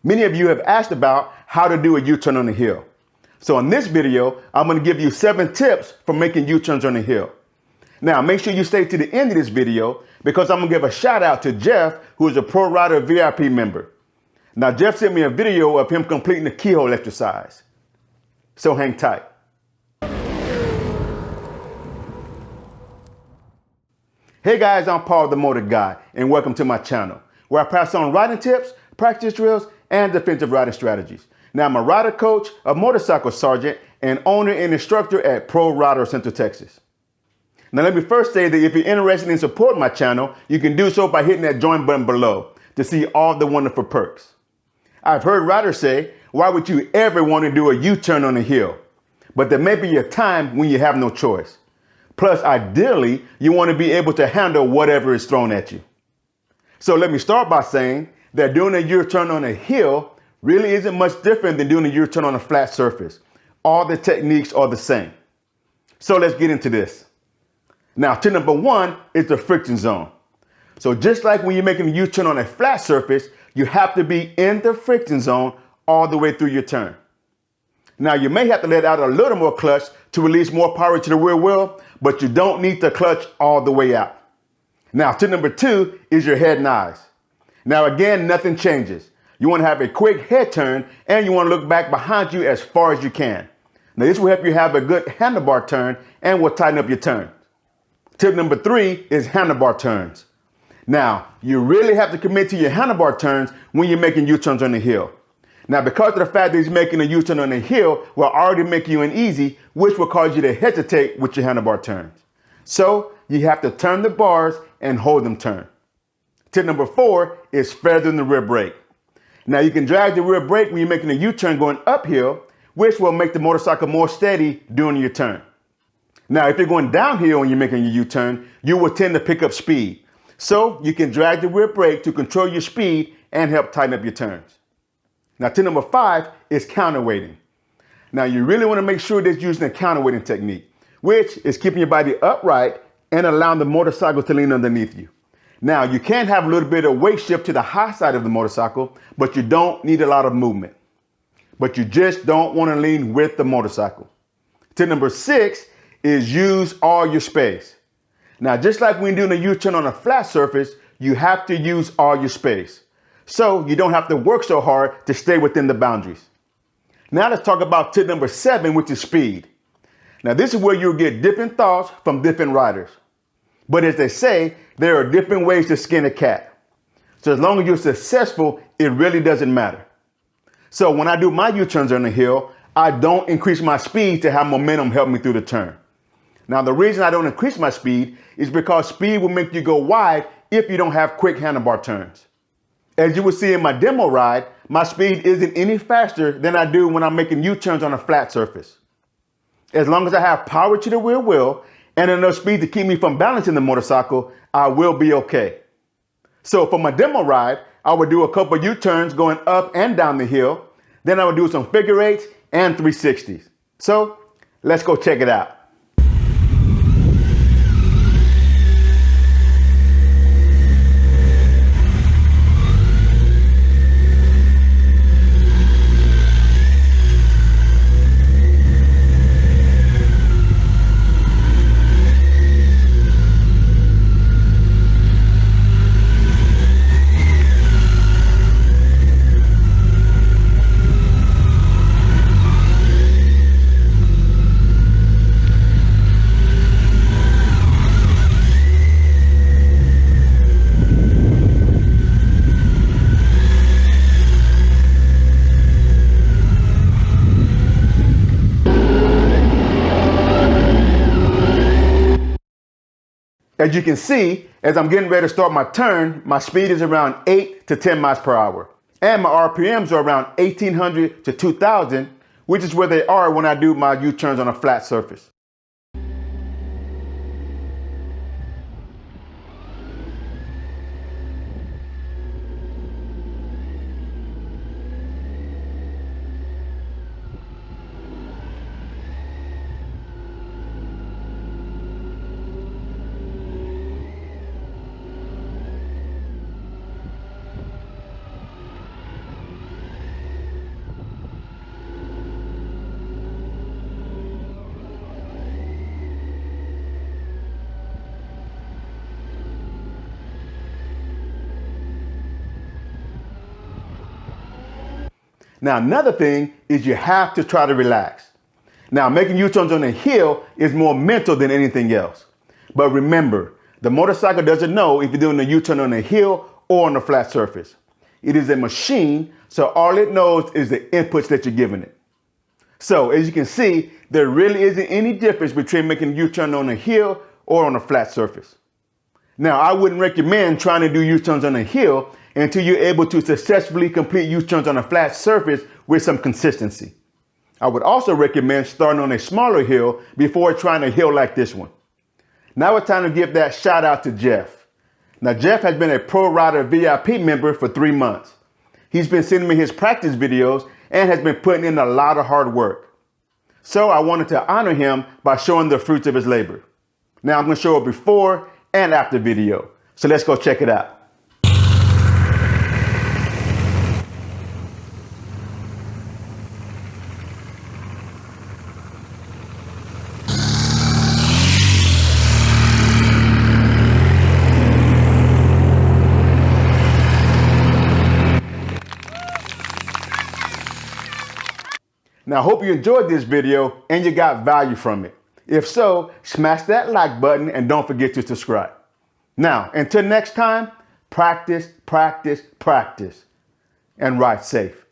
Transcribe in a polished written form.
Many of you have asked about how to do a U-turn on a hill. So in this video, I'm going to give you 7 tips for making U-turns on a hill. Now, make sure you stay to the end of this video because I'm going to give a shout out to Jeff, who is a Pro Rider VIP member. Now, Jeff sent me a video of him completing the keyhole exercise. So hang tight. Hey guys, I'm Paul the Motor Guy, and welcome to my channel, where I pass on riding tips, practice drills, and defensive riding strategies. Now, I'm a rider coach, a motorcycle sergeant, and owner and instructor at Pro Rider Central Texas. Now, let me first say that if you're interested in supporting my channel, you can do so by hitting that join button below to see all the wonderful perks. I've heard riders say, why would you ever want to do a U-turn on a hill? But there may be a time when you have no choice. Plus, ideally, you want to be able to handle whatever is thrown at you. So let me start by saying that doing a U-turn on a hill really isn't much different than doing a U-turn on a flat surface. All the techniques are the same. So let's get into this. Now, tip number 1 is the friction zone. So just like when you're making a U-turn on a flat surface, you have to be in the friction zone all the way through your turn. Now, you may have to let out a little more clutch to release more power to the rear wheel, but you don't need the clutch all the way out. Now, tip number 2 is your head and eyes. Now, again, nothing changes. You want to have a quick head turn and you want to look back behind you as far as you can. Now, this will help you have a good handlebar turn and will tighten up your turn. Tip number 3 is handlebar turns. Now, you really have to commit to your handlebar turns when you're making U-turns on the hill. Now, because of the fact that he's making a U-turn on a hill will already make you uneasy, which will cause you to hesitate with your handlebar turns. So, you have to turn the bars and hold them turned. Tip number 4 is feathering the rear brake. Now, you can drag the rear brake when you're making a U-turn going uphill, which will make the motorcycle more steady during your turn. Now, if you're going downhill when you're making your U-turn, you will tend to pick up speed. So you can drag the rear brake to control your speed and help tighten up your turns. Now, tip number 5 is counterweighting. Now, you really want to make sure that you're using a counterweighting technique, which is keeping your body upright and allowing the motorcycle to lean underneath you. Now, you can have a little bit of weight shift to the high side of the motorcycle, but you don't need a lot of movement. But you just don't want to lean with the motorcycle. Tip number 6 is use all your space. Now, just like when you're doing a U-turn on a flat surface, you have to use all your space. So you don't have to work so hard to stay within the boundaries. Now let's talk about tip number 7, which is speed. Now, this is where you'll get different thoughts from different riders. But as they say, there are different ways to skin a cat. So as long as you're successful, it really doesn't matter. So when I do my U-turns on the hill, I don't increase my speed to have momentum help me through the turn. Now, the reason I don't increase my speed is because speed will make you go wide if you don't have quick handlebar turns. As you will see in my demo ride, my speed isn't any faster than I do when I'm making U-turns on a flat surface. As long as I have power to the rear wheel and enough speed to keep me from balancing the motorcycle, I will be okay. So for my demo ride, I would do a couple U-turns going up and down the hill. Then I would do some figure 8s and 360s. So let's go check it out. As you can see, as I'm getting ready to start my turn, my speed is around 8 to 10 miles per hour. And my RPMs are around 1800 to 2000, which is where they are when I do my U-turns on a flat surface. Now, another thing is you have to try to relax. Now, making U-turns on a hill is more mental than anything else. But remember, the motorcycle doesn't know if you're doing a U-turn on a hill or on a flat surface. It is a machine, so all it knows is the inputs that you're giving it. So, as you can see, there really isn't any difference between making a U-turn on a hill or on a flat surface. Now, I wouldn't recommend trying to do U-turns on a hill until you're able to successfully complete U-turns on a flat surface with some consistency. I would also recommend starting on a smaller hill before trying a hill like this one. Now it's time to give that shout out to Jeff. Now, Jeff has been a Pro Rider VIP member for 3 months. He's been sending me his practice videos and has been putting in a lot of hard work. So I wanted to honor him by showing the fruits of his labor. Now I'm going to show a before and after video. So let's go check it out. Now, I hope you enjoyed this video and you got value from it. If so, smash that like button and don't forget to subscribe. Now, until next time, practice, practice, practice, and ride safe.